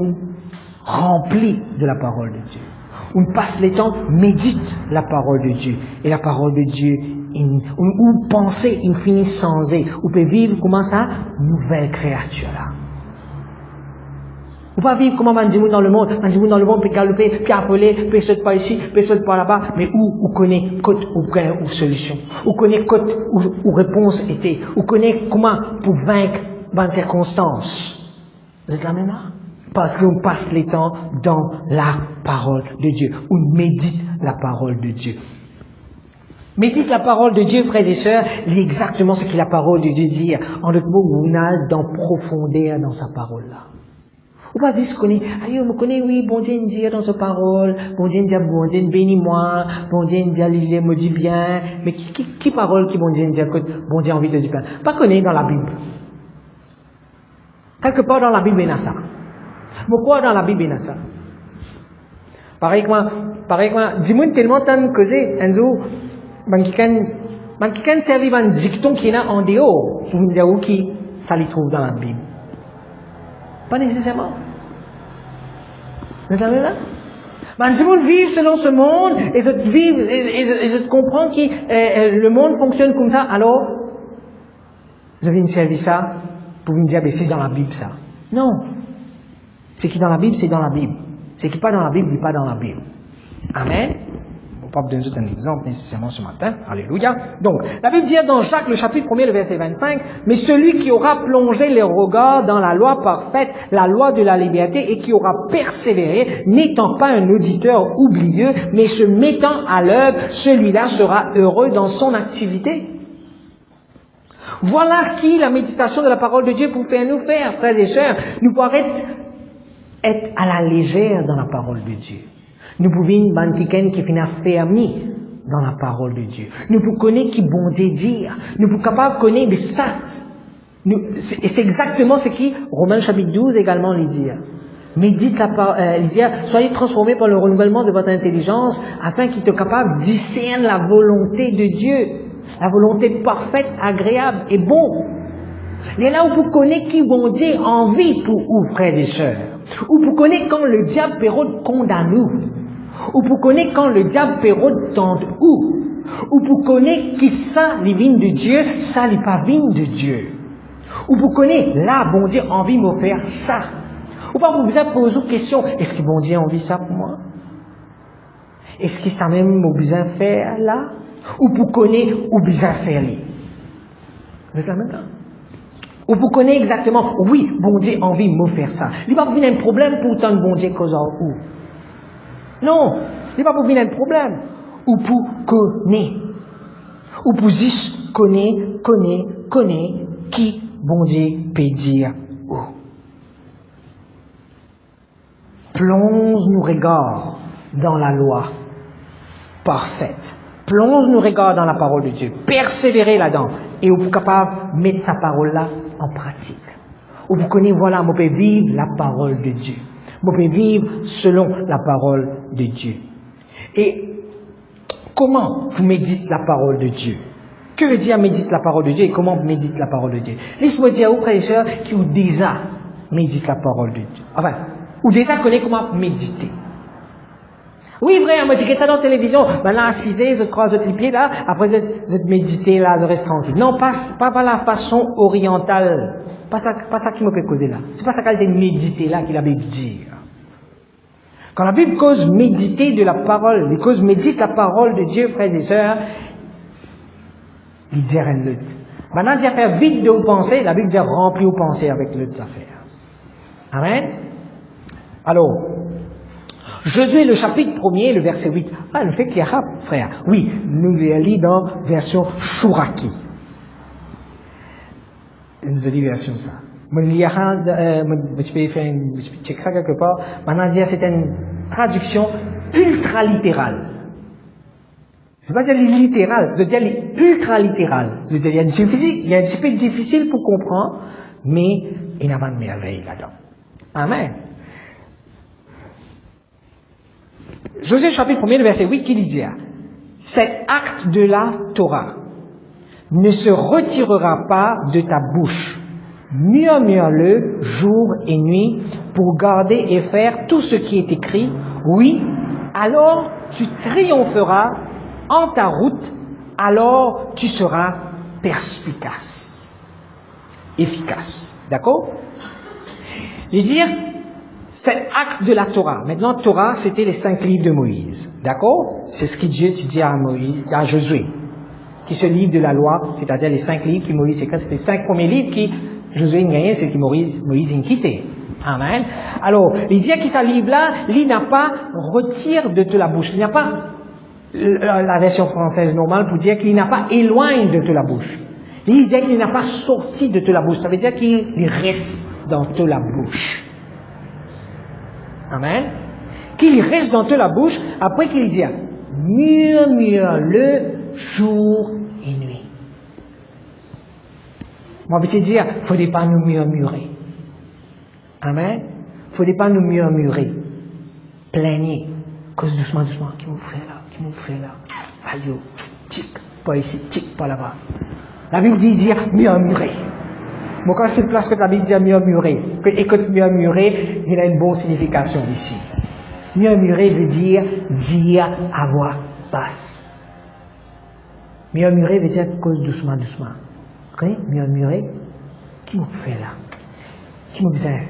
rempli de la parole de Dieu. On passe les temps, médite la parole de Dieu. Et la parole de Dieu, ou penser, il finit changer. Ou peut vivre comment ça? Nouvelle créature là. Ou pas vivre comment on dit dans le monde. On dit dans le monde, peut galoper, peut affoler, peut sauter par ici, peut sauter par là-bas. Mais où connaît côte, où solution. Où connaît côte, où réponse était. Où connaît comment pour vaincre dans les circonstances. Vous êtes là même là? Parce qu'on passe les temps dans la parole de Dieu. On médite la parole de Dieu. Médite la parole de Dieu, frères et sœurs, lit exactement ce que la parole de Dieu dit. En d'autres mots, on a dans profondeur dans sa parole là. Ou pas dire, aïe, on me connaît, oui, bon Dieu me dit dans sa parole, bon Dieu me dit, bon Dieu bénis-moi, bon Dieu me dit, il me dit bien, mais qui parole qui bon Dieu me dit, bon Dieu a envie de dire bien? Pas connaître dans la Bible. Quelque part dans la Bible, il y a ça. Pourquoi dans la Bible, il y a ça? Pareil que dis-moi tellement tant que j'ai, un jour, qui servi un dicton qui est là en dehors, pour me dire où qui, ça les trouve dans la Bible. Pas nécessairement. Vous êtes là? Mais si vous vivez selon ce monde, et je comprends que le monde fonctionne comme ça, alors, je viens de servir ça, pour me dire, c'est dans la Bible ça. Non. Ce qui est dans la Bible, c'est dans la Bible. Ce qui n'est pas dans la Bible, n'est pas dans la Bible. Amen. On ne va pas vous donner un exemple nécessairement ce matin. Alléluia. Donc, la Bible dit dans Jacques, le chapitre 1er, le verset 25, mais celui qui aura plongé les regards dans la loi parfaite, la loi de la liberté, et qui aura persévéré, n'étant pas un auditeur oublieux, mais se mettant à l'œuvre, celui-là sera heureux dans son activité. Voilà qui la méditation de la parole de Dieu pour faire nous faire, frères et sœurs, nous pourrons être être à la légère dans la parole de Dieu. Nous pouvons bantiken qui finit fermi dans la parole de Dieu. Nous pouvons connaître qui bon Dieu dire. Nous pouvons capable de connaître ça. Et c'est exactement ce qui Romains chapitre 12 également lui dit. Médite la parole, soyez transformés par le renouvellement de votre intelligence afin qu'il soit capable de discerner la volonté de Dieu, la volonté parfaite, agréable et bon. Et là où vous connaissez qui bon Dieu en vie pour vous, frères et sœurs, où vous connaissez quand le diable pérode condamne nous, où vous connaissez quand le diable pérode tente où vous connaissez qui ça les vignes de Dieu, ça les pas vignes de Dieu. Ou vous connaissez, là, bon Dieu, envie de me faire ça. Ou pas, vous vous avez posé une question, est-ce que bon Dieu a envie ça pour moi? Est-ce que ça même m'a besoin de faire là? Ou vous connaissez, ou besoin de faire là? Vous êtes là maintenant? Ou vous connaissez exactement, oui, bon Dieu a envie de me faire ça. Il n'y a pas pour un problème pour tant de bon Dieu cause en où? Non, il n'y a pas pour un problème. Ou vous connaissez. Ou vous juste connaissez qui bon Dieu peut dire où. Plonge nos regards dans la loi parfaite. Plonge nos regards dans la parole de Dieu. Persévérer là-dedans. Et vous êtes capable de mettre sa parole-là en pratique. Ou vous connaissez, voilà, vous pouvez vivre la parole de Dieu. Vous pouvez vivre selon la parole de Dieu. Et comment vous méditez la parole de Dieu? Que veut dire médite la parole de Dieu et comment vous médite la parole de Dieu? Laisse-moi dire aux frères et sœurs qui ont déjà médite la parole de Dieu. Enfin, ou déjà connaissent comment méditer. Oui, vrai, on m'a dit que ça dans la télévision. Maintenant, assisez, je croise les pieds là, après, je méditer là, je reste tranquille. Non, pas par la façon orientale. Pas ça qui me fait causer là. C'est pas ça qu'elle dit méditer là, qu'il a Bible dit. Quand la Bible cause méditer de la parole, elle cause médite la parole de Dieu, frères et sœurs, il dit une lutte. Maintenant, il dit à faire vite de vos pensées, la Bible dit remplir vos pensées avec lutte à faire. Amen. Alors, Josué, le chapitre 1er, le verset 8. Ah, le fait qu'il y a, frère. Oui, nous le lisons dans version Chouraki. Une jolie version, ça. Je peux checker ça quelque part. Maintenant, c'est une traduction ultra littérale. C'est pas dire littéral, je veux dire ultra littéral. Je veux dire, il y a un petit peu difficile pour comprendre, mais il y a pas de merveille là-dedans. Amen. Josué chapitre 1er, verset 8, qui dit, cet acte de la Torah ne se retirera pas de ta bouche. Murmure-le jour et nuit pour garder et faire tout ce qui est écrit. Oui, alors tu triompheras en ta route, alors tu seras perspicace, efficace. D'accord? Il dit, cet acte de la Torah. Maintenant, Torah, c'était les 5 livres de Moïse. D'accord? C'est ce que Dieu dit à Moïse, à Josué, qui se livre de la loi, c'est-à-dire les 5 livres que Moïse écrit. C'était les 5 premiers livres qui Josué a gagné, c'est que Moïse a quitté. Amen. Alors, il dit que ce livre-là, il n'a pas retire de la bouche. Il n'y a pas la version française normale pour dire qu'il n'a pas éloigné de la bouche. Il dit qu'il n'a pas sorti de la bouche. Ça veut dire qu'il reste dans la bouche. Amen. Qu'il reste dans la bouche, après qu'il dit, murmure-le jour et nuit. Moi, je vais te dire, il ne faudrait pas nous murmurer. Amen. Il ne faudrait pas nous murmurer. Plaignez. Cause doucement, qui me fait là. Aïe, tic, pas ici, tic, pas là-bas. La Bible dit murmurer. Moi, quand c'est une place que la Bible dit murmurer, écoute, murmurer, il a une bonne signification ici. Murmurer veut dire à voix basse. Murmurer veut dire cause doucement. Vous connaissez? Murmurer. Qui me fait là? Qui me fait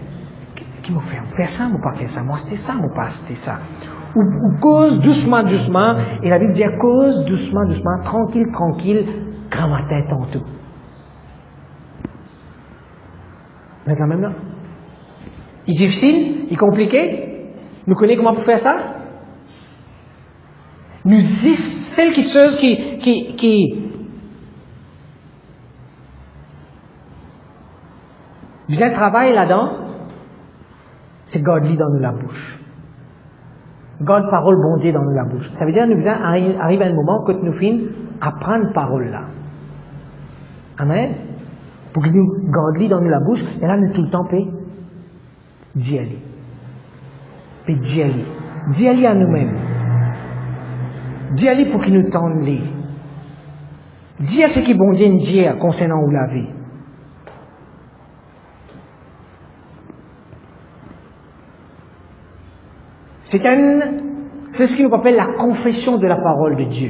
ça, ou pas faire ça? Moi, c'était ça, ou pas c'était ça? Ou cause doucement, et la Bible dit cause doucement, tranquille, grand matin tantôt. Vous êtes là même là? Il est difficile? Il est compliqué? Nous connaissons comment pour faire ça? C'est quelque chose qui vous avez travaillé là-dedans? c'est godly dans nous la bouche. God parole bon Dieu dans nous la bouche. Ça veut dire que nous arrive un moment que nous finissons à prendre parole là. Amen. Pour que nous godly dans nous la bouche, et là nous tout le temps d'y aller. Puis d'y aller. D'y aller à nous-mêmes. D'y aller pour qu'il nous tende les. Dire ce qui bon Dieu nous dit concernant où la vie. C'est ce qui nous appelle la confession de la parole de Dieu.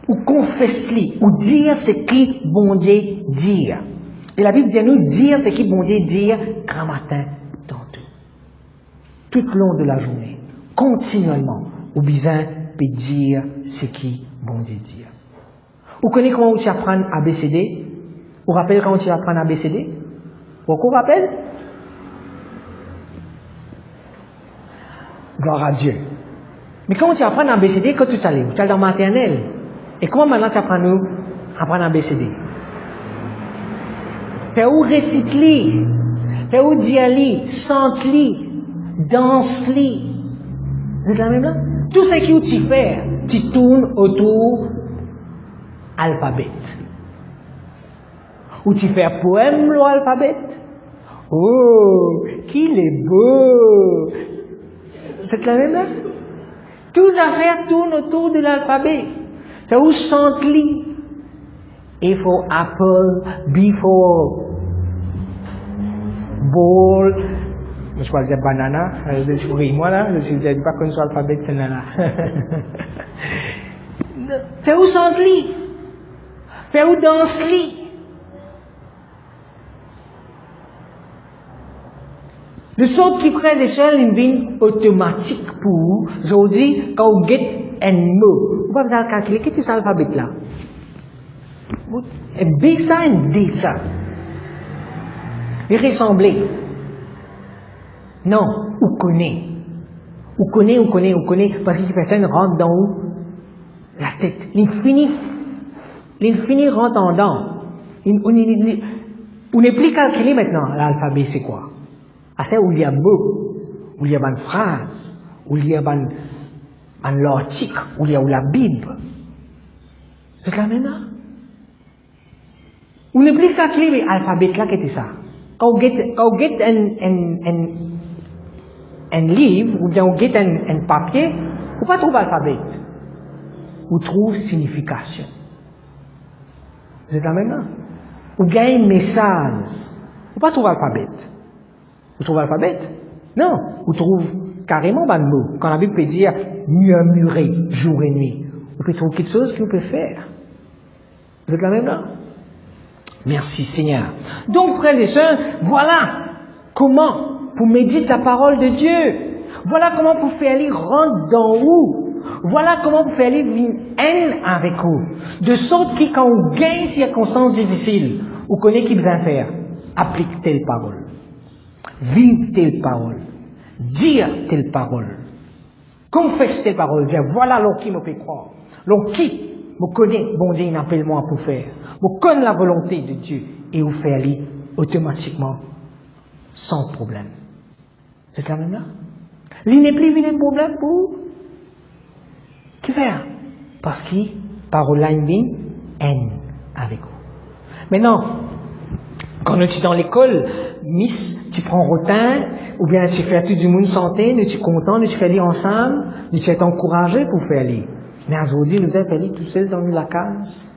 Ou confesse-les, ou dire ce qui bon Dieu dit. Et la Bible dit à nous dire ce qui bon Dieu dit grand matin, tantôt. Tout le long de la journée, continuellement, ou besoin de dire ce qui bon Dieu dit. Vous connaissez comment tu apprends ABCD? Vous rappelez comment tu apprends ABCD? Vous rappelez? Gloire à Dieu. Mais comment tu apprends ABCD quand tu allais? Tu es dans la maternelle. Et comment maintenant tu apprends ABCD? Fais où récite-li? Fais où dire-li? Chante-li? Danse-li? Vous êtes la même là? Tout ce que tu fais, tu tournes autour alphabet. Ou tu fais un poème l'alphabet? Oh, qu'il est beau! C'est la même là? Toutes les affaires tournent autour de l'alphabet. C'est où chante-li? A for apple, B for ball. Je vais dire banana. Moi là, je ne dis pas qu'on soit alphabet, c'est là. Fais où chante-li? Fais où danse-li? De sorte qui frères et sœurs, une vie automatique pour, je dis, quand vous get un mot, vous pouvez calculer, qu'est-ce que c'est l'alphabet là? Un B ça, un D ça. Et ressembler. Non, vous connaissez. Vous connaissez, parce que les personnes rentrent dans la tête. L'infini rentre en dedans. On n'est plus calculé maintenant, l'alphabet c'est quoi? À ça où il y a mot, où il y a une phrase, où il y a un article, où il y a la Bible. C'est la même là? On n'est plus calculé l'alphabet là qu'est-ce ça? Quand vous get un livre, ou bien vous get un papier, vous ne pas trouver l'alphabet. Vous trouvez signification. Vous êtes la même là? Vous gagnez un message. Vous ne pas trouver l'alphabet. Vous trouvez l'alphabet? Non. Vous trouvez carrément un mot. Quand la Bible peut dire murmurer jour et nuit, vous pouvez trouver quelque chose que vous pouvez faire. Vous êtes la même là? Merci Seigneur. Donc frères et sœurs, voilà comment vous méditez la parole de Dieu. Voilà comment vous faites aller rentrer dans vous. Voilà comment vous faites aller une haine avec vous. De sorte que quand vous gagnez circonstances difficiles, vous connaissez qui vous en faire. Applique telle parole. Vive telle parole. Dire telle parole. Confesse telle parole. Dire voilà l'on qui me fait croire. L'on qui me connaît, bon Dieu, il appelle moi pour faire. Me connaît la volonté de Dieu et vous fait aller automatiquement sans problème. C'est la même là? Il n'est plus un problème pour vous. Que faire? Parce que parole là, il haine avec vous. Maintenant, quand nous sommes dans l'école, Miss, tu prends rotin, ou bien tu fais tout du monde santé, nous sommes contents, nous tu fais aller ensemble, nous sommes encouragés pour faire aller. Mais aujourd'hui, nous sommes allés tout seuls dans la case.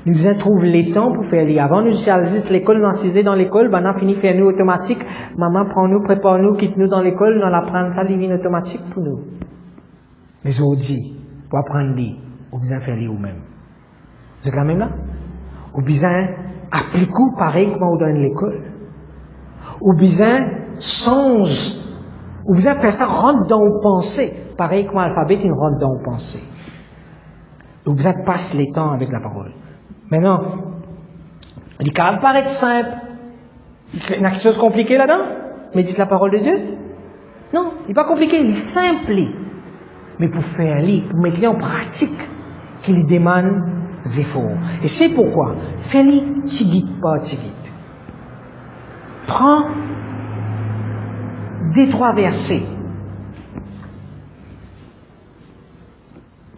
Nous avons trouvé les temps pour faire aller. Avant, nous choisissons l'école, nous assisons dans l'école, maintenant, fini faire nous automatique. Maman, prends-nous, prépare-nous, quitte-nous dans l'école, nous l'apprendre ça, divine automatique pour nous. Mais aujourd'hui, pour apprendre les, vous besoin faire les vous-même. Vous êtes la même là? Vous besoin appliquer pareil comme vous donne l'école. Vous besoin songe. Vous besoin faire ça rentre dans vos pensées. Pareil comme l'alphabet, il rentre dans vos pensées. Vous besoin passer les temps avec la parole. Maintenant, il peut paraître simple. Il y a quelque chose de compliqué là-dedans? Mais dites la parole de Dieu? Non, il n'est pas compliqué, il est simple. Mais pour faire aller, pour mettre en pratique, qu'il demande des efforts. Et c'est pourquoi, fais-le petit vite, pas petit vite. Prends des 3 versets.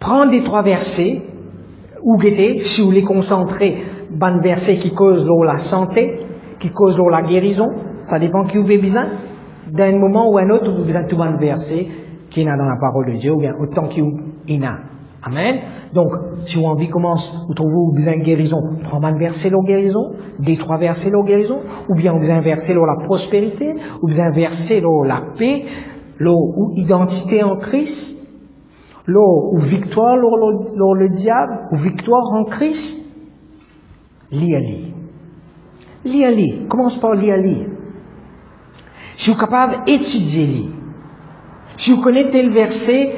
Prendre des 3 versets, ou guetter, si vous les concentrez, ban versets qui causent la santé, qui causent la guérison, ça dépend qui vous avez besoin. D'un moment ou un autre, vous avez besoin de tout ban verset qui est dans la parole de Dieu, ou bien autant qu'il y en a. Amen. Donc, si vous avez envie, vous trouvez besoin de guérison, prenez un verset la guérison, des 3 versets la guérison, ou bien vous avez un verset la prospérité, ou vous avez un verset la paix, l'identité en Christ, ou victoire le diable, ou victoire en Christ. Lis. Commence par lire. Si vous êtes capable d'étudier, si vous connaissez tel verset,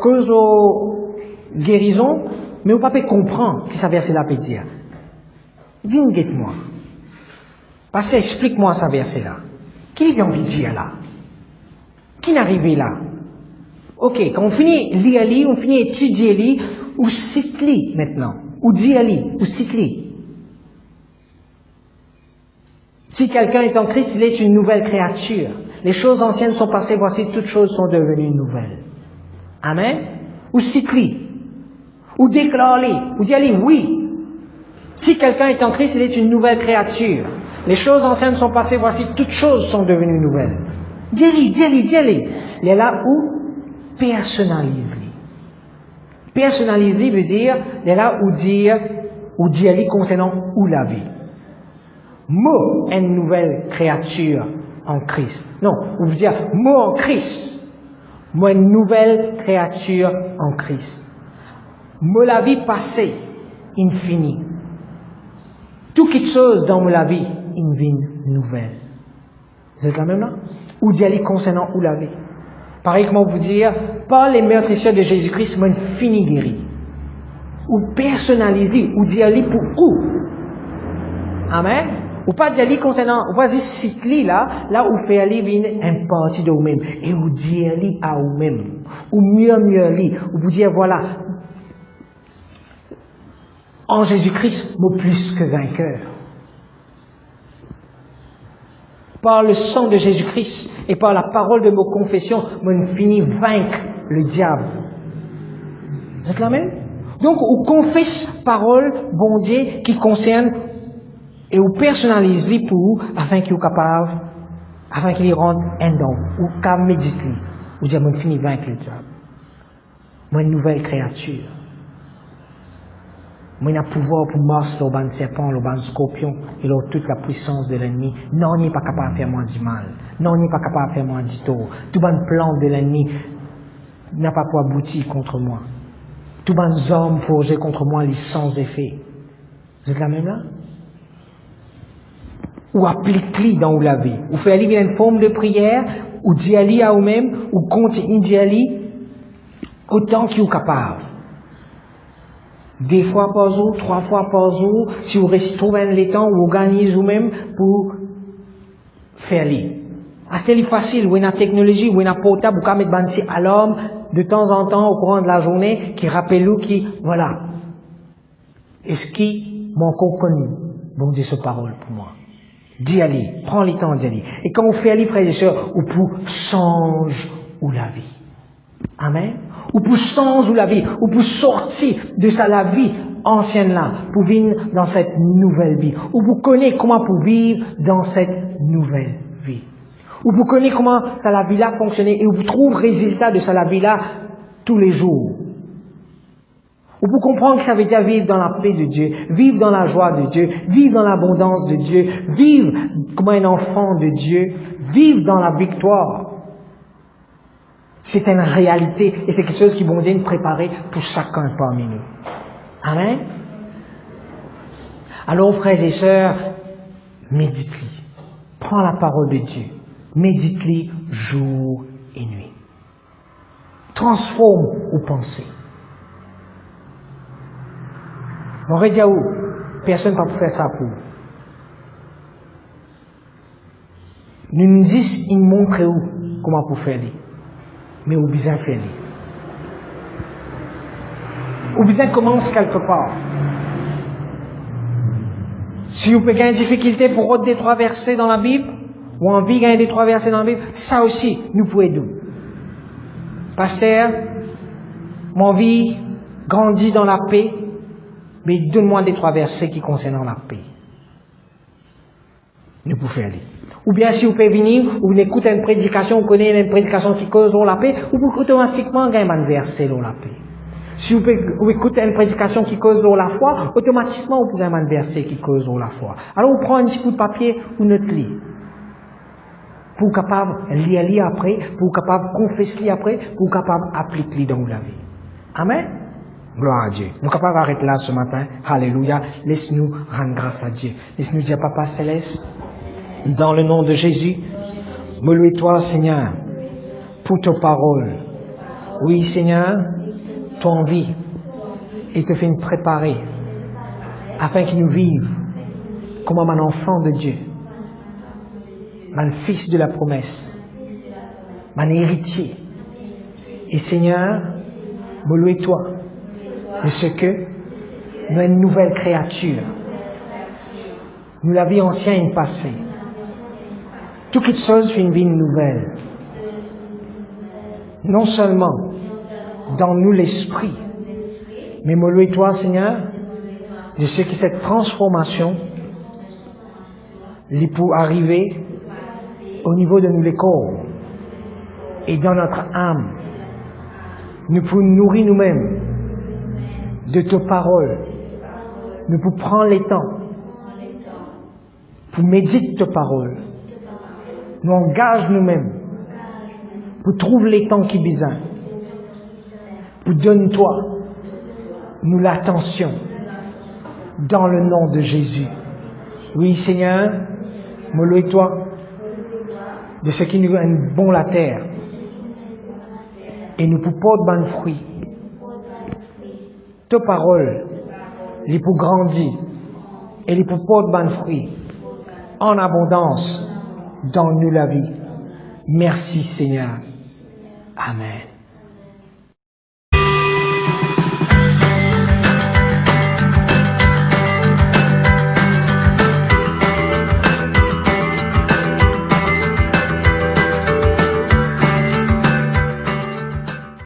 cause de guérison, mais vous ne pouvez pas comprendre ce que ce verset-là peut dire. Viens, guette-moi. Parce que explique-moi ce verset-là. Qui a envie de dire là? Qui est arrivé là? Ok, quand on finit lire, on finit étudier, ou cite maintenant. Ou dire, ou cite. Si quelqu'un est en Christ, il est une nouvelle créature. Les choses anciennes sont passées, voici toutes choses sont devenues nouvelles. Amen. Ou cite-les. Ou déclare-les. Ou dis-les, oui. Si quelqu'un est en Christ, il est une nouvelle créature. Les choses anciennes sont passées, voici toutes choses sont devenues nouvelles. Dis-les. Il est là où personnalise-les. Personnalise-les veut dire, il est là où dire-les concernant où la vie. Moi, une nouvelle créature en Christ. Non, vous veut dire, moi en Christ. Moi, une nouvelle créature en Christ. Moi, la vie passée, infinie. Toute chose dans la vie, une vie nouvelle. Vous êtes la même là? Ou d'y aller concernant où la vie. Pareil, comment vous dire, par les meurtrisseurs de Jésus-Christ, moi, une finie guérie. Ou personnaliser, ou d'y aller pour où? Amen? Ou pas d'y aller concernant, voici cite-li là où fait aller une partie de vous-même. Et vous dire à vous-même. Ou mieux li. Ou vous dire, voilà, en Jésus-Christ, moi plus que vainqueur. Par le sang de Jésus-Christ et par la parole de nos confessions, moi ne finis vaincre le diable. Vous êtes là même? Donc, on confesse parole, bon Dieu, qui concerne et on personnalise les pour vous, afin qu'il soit capable, afin qu'il y rentre un don, ou qu'à méditer, ou dire, moi, je finis vaincre le diable. Moi, une nouvelle créature. Moi, j'ai un pouvoir pour marcher le ban serpent, le ban scorpion, et toute la puissance de l'ennemi. Non, il n'est pas capable de faire moi du mal. Non, il n'est pas capable de faire moi du tort. Tout ban plan de l'ennemi n'a pas pu aboutir contre moi. Tout ban hommes forgés contre moi, les sans effet. Vous êtes la même là? Ou applique-les dans la vie. Ou faites une forme de prière, ou d'y aller à vous-même, ou continuez d'y aller autant qu'il est capable. 2 fois par jour, 3 fois par jour, si vous trouvez le temps, vous gagnez vous-même pour faire les. C'est facile, ou une technologie, ou une portable, ou quand mettre bansi à l'homme, de temps en temps, au courant de la journée, qui rappelle nous qui, voilà. Est-ce qui m'ont encore connu? Bon Dieu, ce parole pour moi. D'y aller, prends le temps d'y aller. Et quand on fait aller, frères et sœurs, ou pour change ou la vie. Amen. Ou pour changer ou la vie, ou pour sortir de la vie ancienne là, pour vivre dans cette nouvelle vie. Ou pour connaître comment pour vivre dans cette nouvelle vie. Ou pour connaître comment la vie là fonctionnait, et vous trouvez résultat de la vie là tous les jours. Ou pour comprendre que ça veut dire vivre dans la paix de Dieu, vivre dans la joie de Dieu, vivre dans l'abondance de Dieu, vivre comme un enfant de Dieu, vivre dans la victoire. C'est une réalité et c'est quelque chose qui bon Dieu nous préparer pour chacun parmi nous. Amen. Alors, frères et sœurs, médite-les. Prends la parole de Dieu. Médite-les jour et nuit. Transforme vos pensées. On aurait dit à vous, personne ne peut faire ça pour vous. Nous disons, ils montrent où comment pour faire les. Mais vous besoin de faire les. Vous besoin commencer quelque part. Si vous avez une difficulté pour autre des 3 versets dans la Bible, ou envie de gagner 2-3 versets dans la Bible, ça aussi, nous pouvons aider. Pasteur, mon vie grandit dans la paix, mais donne-moi 2-3 versets qui concernent la paix. Nous pouvons faire aller. Ou bien si vous pouvez venir, ou vous écoutez une prédication, vous connaissez une prédication qui cause la paix, ou vous automatiquement gagner un verset dans la paix. Si vous écoutez une prédication qui cause la foi, automatiquement vous pouvez gagner un verset qui cause la foi. Alors vous prenez un petit bout de papier ou notre lit. Pour capable lire après, pour capable confesser après, pour capable appliquer dans la vie. Amen. Gloire à Dieu. Nous sommes capables d'arrêter là ce matin. Alléluia. Laisse-nous rendre grâce à Dieu. Laisse-nous dire, Papa Céleste, dans le nom de Jésus, me loue-toi, Seigneur, pour tes paroles. Oui, Seigneur, ton envie, et te fait préparer, afin qu'il nous vive comme un enfant de Dieu, un fils de la promesse, un héritier. Et Seigneur, me loue-toi de ce que nous sommes une nouvelle créature. Nous la vie ancienne passée. Toute chose fait une vie nouvelle. Non seulement dans nous l'esprit, mais me loue-toi, Seigneur, de ce que cette transformation pour arriver au niveau de nous les corps et dans notre âme. Nous pouvons nourrir nous-mêmes de tes paroles. Nous pouvons prendre les temps pour méditer tes paroles. Nous engageons nous-mêmes pour trouver les temps qui besoin. Pour donner-toi nous l'attention dans le nom de Jésus. Oui, Seigneur, me loue-toi de ce qui nous est bon la terre. Et nous pouvons porter de fruits. Tes paroles, les pour grandir et les pour porter de fruits en abondance dans nous la vie. Merci Seigneur. Amen.